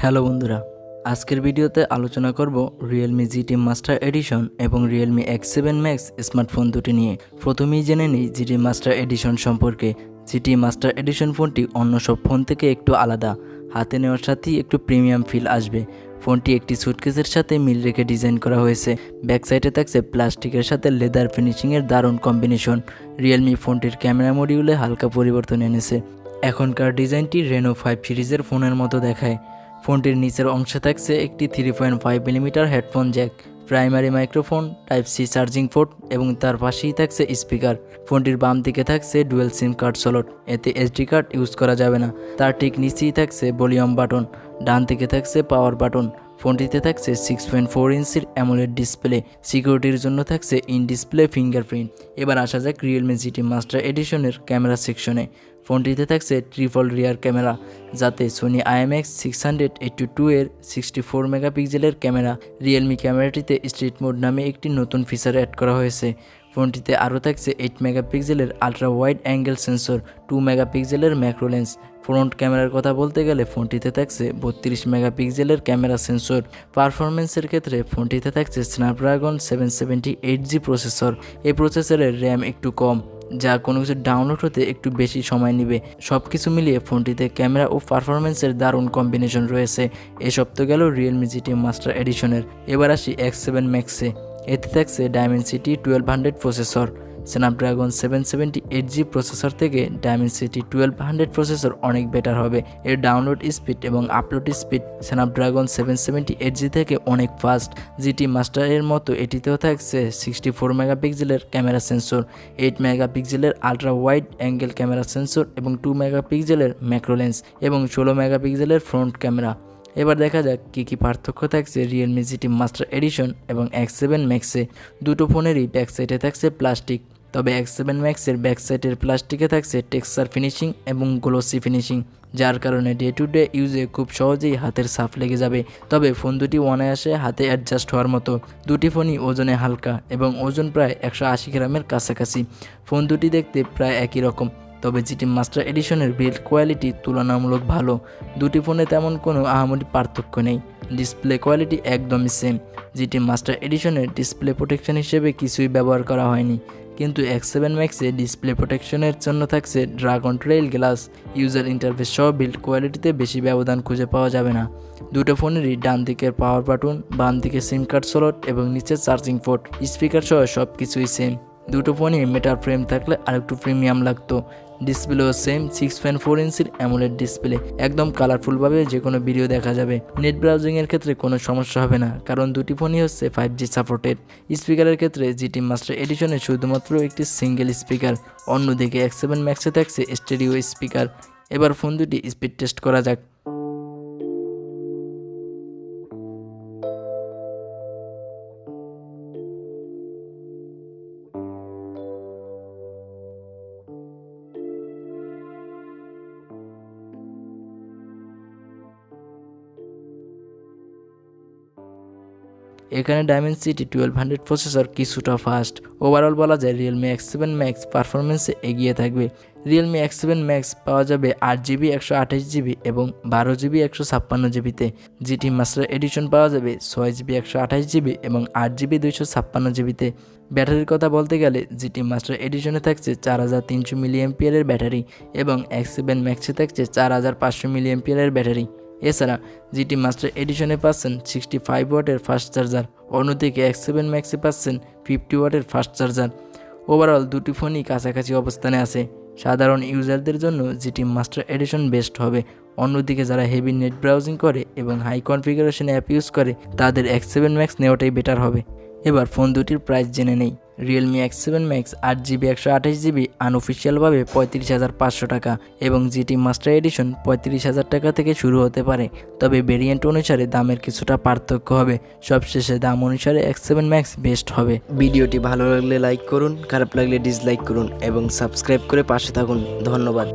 Hello বন্ধুরা, আজকের ভিডিওতে আলোচনা করব রিয়েলমি জিটি মাস্টার এডিশন এবং রিয়েলমি X7 ম্যাক্স স্মার্টফোন দুটি নিয়ে। প্রথমেই জেনে নিই জিটি মাস্টার এডিশন সম্পর্কে। জিটি মাস্টার এডিশন ফোনটি অন্য সব ফোন থেকে একটু আলাদা, হাতে নেওয়ার সাথেই একটু প্রিমিয়াম ফিল আসবে। ফোনটি একটি সুটকেসের সাথে মিল রেখে ডিজাইন করা হয়েছে। ব্যাক সাইডে থাকছে প্লাস্টিকের সাথে লেদার ফিনিশিংয়ের দারুণ কম্বিনেশন। রিয়েলমি ফোনটির ক্যামেরা মডিউলে হালকা পরিবর্তন এনেছে। এখনকার ডিজাইনটি রেনো 5 সিরিজের ফোনের মতো দেখায়। ফোনটির নিচের অংশে থাকছে একটি 3.5mm headphone jack, primary microphone, type C charging port এবং তার পাশেই থাকছে স্পিকার। ফোনটির বাম দিকে থাকছে ডুয়েল সিম কার্ড স্লট, এতে এসডি কার্ড ইউজ করা যাবে না। তার ঠিক নিচেই থাকছে ভলিউম বাটন, ডান দিকে থাকছে পাওয়ার বাটন। ফোনটিতে থাকছে 6.4 ইঞ্চির অ্যামোলেড ডিসপ্লে, সিকিউরিটির জন্য থাকছে ইন ডিসপ্লে ফিঙ্গারপ্রিন্ট। এবার আসা যাক রিয়েলমি জিটি মাস্টার এডিশনের ক্যামেরা সেকশনে। ফোনটিতে থাকছে ট্রিপল রিয়ার ক্যামেরা, যাতে সোনি IMX600-82 এর 64 মেগাপিক্সেলের ক্যামেরা। রিয়েলমি ক্যামেরাটিতে স্ট্রিট মোড নামে একটি নতুন ফিচার অ্যাড করা হয়েছে। ফোনটিতে আরও থাকছে 8 মেগাপিক্সেলের আলট্রা ওয়াইড অ্যাঙ্গেল সেন্সর, 2 মেগাপিক্সেলের ম্যাক্রো লেন্স। ফ্রন্ট ক্যামেরার কথা বলতে গেলে ফোনটিতে থাকছে 32 মেগাপিক্সেলের ক্যামেরা সেন্সর। পারফরমেন্সের ক্ষেত্রে ফোনটিতে থাকছে স্ন্যাপড্রাগন 778G প্রসেসর। এই প্রসেসরের র্যাম একটু কম, যা কোনো কিছু ডাউনলোড হতে একটু বেশি সময় নেবে। সব কিছু মিলিয়ে ফোনটিতে ক্যামেরা ও পারফরমেন্সের দারুণ কম্বিনেশন রয়েছে। এসব তো গেল রিয়েলমি জিটি মাস্টার এডিশনের। এবার আসি X7 ম্যাক্সে। এতে থাকছে Dimensity 1200 processor. Snapdragon 778G processor থেকে ডায়মেনসিটি 1200 প্রসেসর অনেক বেটার হবে। এর ডাউনলোড স্পিড এবং আপলোড স্পিড স্ন্যাপড্রাগন 778G থেকে অনেক ফাস্ট। জিটি মাস্টারের মতো এটিতেও থাকছে 64 মেগাপিক্সেলের ক্যামেরা সেন্সর, 8 মেগাপিক্সেলের ultra wide angle camera sensor এবং 2 মেগাপিক্সেলের ম্যাক্রো লেন্স এবং 16 মেগাপিক্সেলের ফ্রন্ট ক্যামেরা। এবার দেখা যাক কী পার্থক্য থাকছে রিয়েলমি জিটি মাস্টার এডিশন এবং X7 ম্যাক্সে। দুটো ফোনেরই ব্যাক সাইডে থাকছে প্লাস্টিক, তবে X7 ম্যাক্সের ব্যাক সাইডের প্লাস্টিকে থাকছে টেক্সচার ফিনিশিং এবং গ্লোসি ফিনিশিং, যার কারণে ডে টু ডে ইউজে খুব সহজেই হাতের ছাপ লেগে যাবে। তবে ফোন দুটি অনায়াসে হাতে অ্যাডজাস্ট হওয়ার মতো। দুটি ফোনই ওজনে হালকা এবং ওজন প্রায় 180 গ্রামের কাছাকাছি। ফোন দুটি দেখতে প্রায় একই রকম, তবে জিটি মাস্টার এডিশনের বিল্ড কোয়ালিটি তুলনামূলক ভালো। দুটি ফোনে তেমন কোনো আহামরি পার্থক্য নেই, ডিসপ্লে কোয়ালিটি একদমই সেম। জিটি মাস্টার এডিশনের ডিসপ্লে প্রোটেকশন হিসেবে কিছুই ব্যবহার করা হয়নি, কিন্তু X7 ম্যাক্সে ডিসপ্লে প্রোটেকশনের জন্য থাকছে dragon trail glass. User interface সহ বিল্ড কোয়ালিটিতে বেশি ব্যবধান খুঁজে পাওয়া যাবে না। দুটো ফোনেরই ডান দিকের পাওয়ার বাটন, বাম দিকে সিম কার্ড স্লট এবং নিচে চার্জিং পোর্ট, স্পিকার সহ সব কিছুই সেম। দুটো ফোনই মেটাল ফ্রেম থাকলে আরেকটু প্রিমিয়াম লাগতো। ডিসপ্লেও সেম 6.4 ইঞ্চির অ্যামোলেড ডিসপ্লে, একদম কালারফুলভাবে যে কোনো ভিডিও দেখা যাবে। নেট ব্রাউজিংয়ের ক্ষেত্রে কোনো সমস্যা হবে না, কারণ দুটি ফোনই হচ্ছে 5G সাপোর্টেড। স্পিকারের ক্ষেত্রে জিটি মাস্টার এডিশনে শুধুমাত্র একটি সিঙ্গেল স্পিকার, অন্যদিকে X7 ম্যাক্সে থাকছে স্টেরিও স্পিকার। এবার ফোন দুটি স্পিড টেস্ট করা যাক। এখানে ডায়মেনসিটি 1200 প্রসেসর কিছুটা ফাস্ট। ওভারঅল বলা যায় রিয়েলমি X7 ম্যাক্স পারফরমেন্সে এগিয়ে থাকবে। রিয়েলমি X7 ম্যাক্স পাওয়া যাবে 8GB 128GB এবং 12GB 156GBতে। জিটি মাস্টার এডিশন পাওয়া যাবে 6GB 128GB এবং 8GB 256GBতে। ব্যাটারির কথা বলতে গেলে জিটি মাস্টার এডিশনে থাকছে 4300 mAh ব্যাটারি এবং X7 ম্যাক্সে থাকছে 4500 mAh ব্যাটারি। এছাড়া জিটি মাস্টার এডিশনে পাচ্ছেন 65 ওয়াটের ফাস্ট চার্জার, অন্যদিকে X7 ম্যাক্সে পাচ্ছেন 50 ওয়াটের ফাস্ট চার্জার। ওভারঅল দুটি ফোনই কাছাকাছি অবস্থানে আছে। সাধারণ ইউজারদের জন্য জিটি মাস্টার এডিশন বেস্ট হবে, অন্যদিকে যারা হেভি নেট ব্রাউজিং করে এবং হাই কনফিগারেশন অ্যাপ ইউজ করে তাদের X7 ম্যাক্স নেওয়াটাই বেটার হবে। এবার ফোন দুটির প্রাইস জেনে নেই। Realme X7 max 8GB 128GB আনঅফিসিয়ালভাবে 35,500 টাকা এবং জিটি মাস্টার এডিশন 35,000 টাকা থেকে শুরু হতে পারে, তবে ভেরিয়েন্ট অনুসারে দামের কিছুটা পার্থক্য হবে। সবশেষে দাম অনুসারে X7 ম্যাক্স বেস্ট হবে। ভিডিওটি ভালো লাগলে লাইক করুন, খারাপ লাগলে ডিসলাইক করুন এবং সাবস্ক্রাইব করে পাশে থাকুন। ধন্যবাদ।